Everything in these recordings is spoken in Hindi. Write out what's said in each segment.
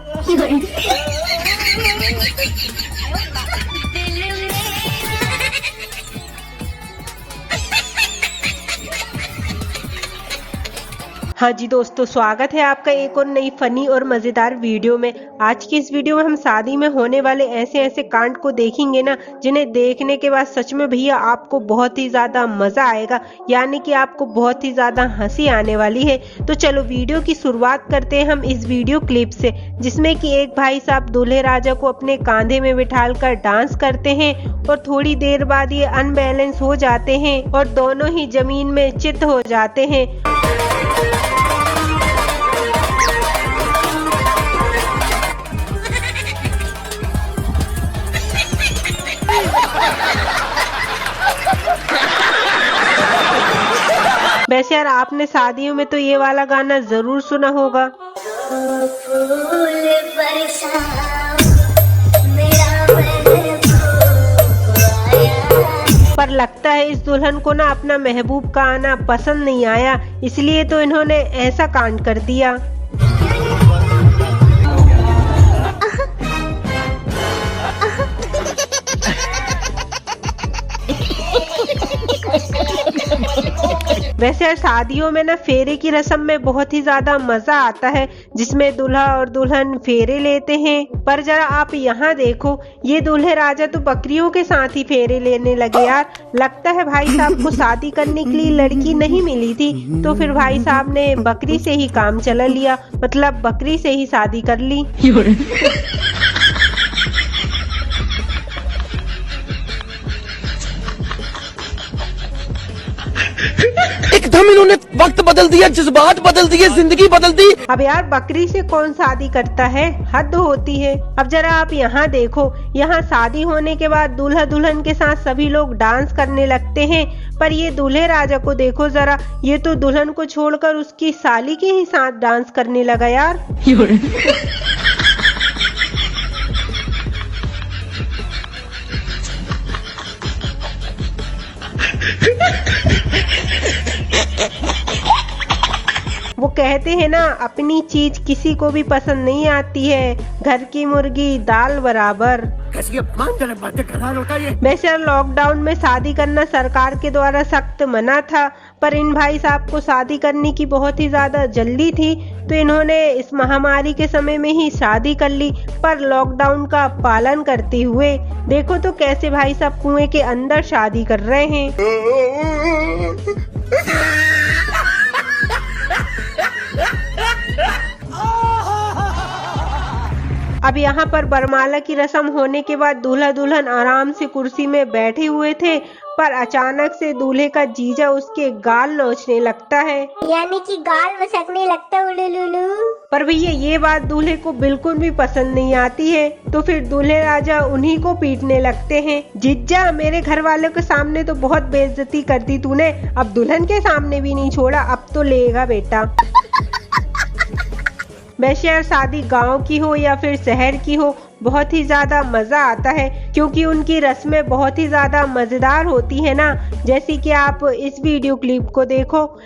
हाँ जी दोस्तों, स्वागत है आपका एक और नई फनी और मज़ेदार वीडियो में। आज की इस वीडियो में हम शादी में होने वाले ऐसे ऐसे कांड को देखेंगे ना, जिन्हें देखने के बाद सच में भैया आपको बहुत ही ज़्यादा मज़ा आएगा, यानी कि आपको बहुत ही ज़्यादा हंसी आने वाली है। तो चलो वीडियो की शुरुआत करते हैं हम इस वीडियो क्लिप से, जिसमें कि एक भाई साहब दूल्हे राजा को अपने कांधे में बिठाकर डांस करते हैं और थोड़ी देर बाद ये अनबैलेंस हो जाते हैं और दोनों ही जमीन में चित हो जाते हैं। वैसे यार आपने शादियों में तो ये वाला गाना जरूर सुना होगा। पर लगता है इस दुल्हन को ना अपना महबूब का आना पसंद नहीं आया, इसलिए तो इन्होंने ऐसा कांड कर दिया। वैसे यार शादियों में ना फेरे की रस्म में बहुत ही ज्यादा मजा आता है, जिसमें दूल्हा और दुल्हन फेरे लेते हैं। पर जरा आप यहाँ देखो, ये दूल्हे राजा तो बकरियों के साथ ही फेरे लेने लगे यार। लगता है भाई साहब को शादी करने के लिए लड़की नहीं मिली थी, तो फिर भाई साहब ने बकरी से ही काम चला लिया, मतलब बकरी से ही शादी कर ली। एकदम इन्होंने वक्त बदल दिया, जज्बात बदल दिए, जिंदगी बदल दी। अब यार बकरी से कौन शादी करता है, हद होती है। अब जरा आप यहाँ देखो, यहाँ शादी होने के बाद दूल्हा दुल्हन के साथ सभी लोग डांस करने लगते हैं, पर ये दूल्हे राजा को देखो जरा, ये तो दुल्हन को छोड़कर उसकी साली के ही साथ डांस करने लगा यार। वो कहते हैं ना, अपनी चीज किसी को भी पसंद नहीं आती है, घर की मुर्गी दाल बराबर। वैसे लॉकडाउन में शादी करना सरकार के द्वारा सख्त मना था, पर इन भाई साहब को शादी करने की बहुत ही ज्यादा जल्दी थी, तो इन्होंने इस महामारी के समय में ही शादी कर ली, पर लॉकडाउन का पालन करते हुए। देखो तो कैसे भाई साहब कुएं के अंदर शादी कर रहे हैं। अब यहाँ पर बरमाला की रस्म होने के बाद दूल्हा दुल्हन आराम से कुर्सी में बैठे हुए थे, पर अचानक से दूल्हे का जीजा उसके गाल नोचने लगता है, यानी कि गाल मसकने लगता है। पर भैया ये बात दूल्हे को बिल्कुल भी पसंद नहीं आती है, तो फिर दूल्हे राजा उन्हीं को पीटने लगते हैं। जीजा, मेरे घर वालों के सामने तो बहुत बेइज्जती कर दी तूने, अब दुल्हन के सामने भी नहीं छोड़ा, अब तो लेगा बेटा। वैसे यार शादी गांव की हो या फिर शहर की हो, बहुत ही ज्यादा मजा आता है, क्योंकि उनकी रस्में बहुत ही ज्यादा मजेदार होती है ना। जैसे कि आप इस वीडियो क्लिप को देखो,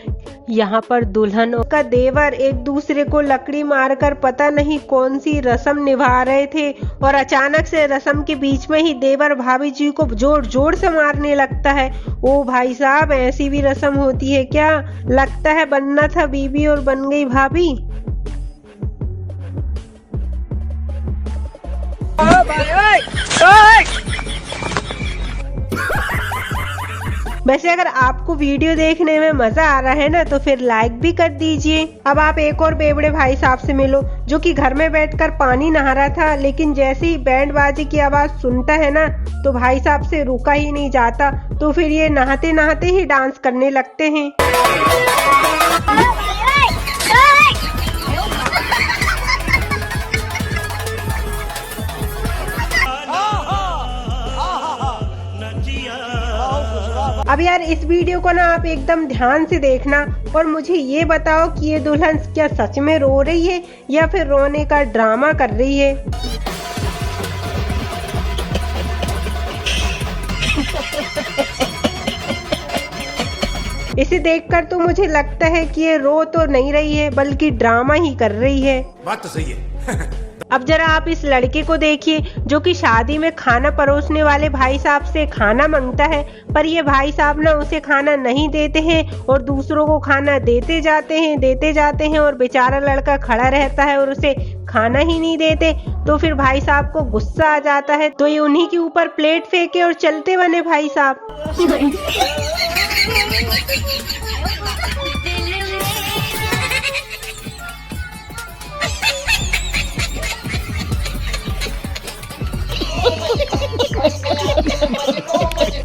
यहाँ पर दुल्हन का देवर एक दूसरे को लकड़ी मारकर पता नहीं कौन सी रस्म निभा रहे थे, और अचानक से रस्म के बीच में ही देवर भाभी जी को जोर जोर से मारने लगता है। ओ भाई साहब, ऐसी भी रस्म होती है क्या? लगता है बनना था बीबी और बन गई भाभी। वैसे अगर आपको वीडियो देखने में मजा आ रहा है ना, तो फिर लाइक भी कर दीजिए। अब आप एक और बेवड़े भाई साहब से मिलो, जो कि घर में बैठकर पानी नहा रहा था, लेकिन जैसे ही बैंड बाजी की आवाज सुनता है ना, तो भाई साहब से रुका ही नहीं जाता, तो फिर ये नहाते नहाते ही डांस करने लगते हैं। अब यार इस वीडियो को ना आप एकदम ध्यान से देखना और मुझे ये बताओ कि ये दुल्हन क्या सच में रो रही है या फिर रोने का ड्रामा कर रही है। इसे देखकर तो मुझे लगता है कि ये रो तो नहीं रही है, बल्कि ड्रामा ही कर रही है। बात तो सही है। अब जरा आप इस लड़के को देखिए जो कि शादी में खाना परोसने वाले भाई साहब से खाना मांगता है, पर ये भाई साहब ना उसे खाना नहीं देते हैं और दूसरों को खाना देते जाते हैं और बेचारा लड़का खड़ा रहता है और उसे खाना ही नहीं देते। तो फिर भाई साहब को गुस्सा आ जाता है, तो ये उन्हीं के ऊपर प्लेट फेंके और चलते बने भाई साहब।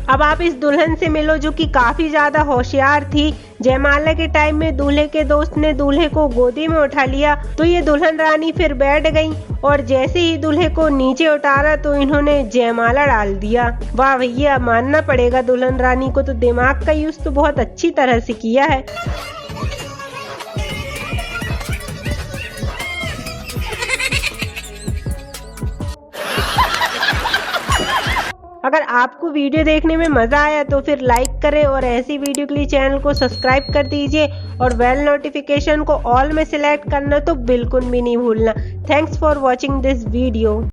अब आप इस दुल्हन से मिलो जो कि काफी ज्यादा होशियार थी। जयमाला के टाइम में दूल्हे के दोस्त ने दूल्हे को गोदी में उठा लिया, तो ये दुल्हन रानी फिर बैठ गई और जैसे ही दूल्हे को नीचे उतारा तो इन्होंने जयमाला डाल दिया। वाह भैया, मानना पड़ेगा दुल्हन रानी को तो दिमाग का यूज तो बहुत अच्छी तरह से किया है। अगर आपको वीडियो देखने में मजा आया तो फिर लाइक करें और ऐसी वीडियो के लिए चैनल को सब्सक्राइब कर दीजिए और बेल नोटिफिकेशन को ऑल में सिलेक्ट करना तो बिल्कुल भी नहीं भूलना। Thanks for watching this video.